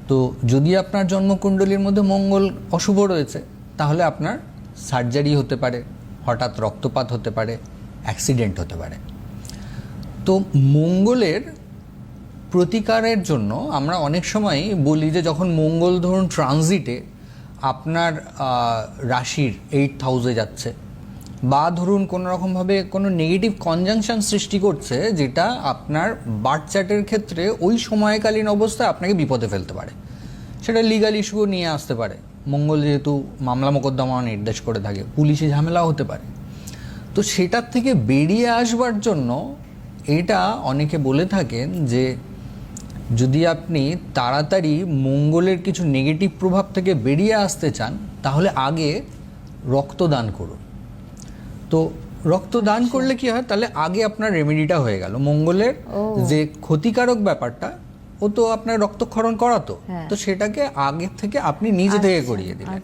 তো যদি আপনার জন্মকুণ্ডলীর মধ্যে মঙ্গল অশুভ রয়েছে তাহলে আপনার সার্জারি হতে পারে, হঠাৎ রক্তপাত হতে পারে, অ্যাক্সিডেন্ট হতে পারে। তো মঙ্গলের প্রতিকারের জন্য আমরা অনেক সময় বলি যে যখন মঙ্গল ধরুন ট্রানজিটে আপনার রাশির 8th হাউসে যাচ্ছে, বা ধরুন কোনো রকমভাবে কোনো নেগেটিভ কনজাংশন সৃষ্টি করছে যেটা আপনার বার্থ চার্টের ক্ষেত্রে ওই সময়কালীন অবস্থায় আপনাকে বিপদে ফেলতে পারে, সেটা লিগাল ইস্যুও নিয়ে আসতে পারে। মঙ্গল যেহেতু মামলা মোকদ্দমা নির্দেশ করে থাকে, পুলিশি ঝামেলাও হতে পারে। তো সেটার থেকে বেরিয়ে আসবার জন্য এটা অনেকে বলে থাকেন যে যদি আপনি তাড়াতাড়ি মঙ্গলের কিছু নেগেটিভ প্রভাব থেকে বেরিয়ে আসতে চান তাহলে আগে রক্তদান করুন। তো রক্তদান করলে কি হয়, তাহলে আগে আপনার রেমেডিটা হয়ে গেল। মঙ্গলের যে ক্ষতিকারক ব্যাপারটা ও তো আপনার রক্তক্ষরণ করাতো, তো সেটাকে আগে থেকে আপনি নিজে থেকে করিয়ে দিলেন।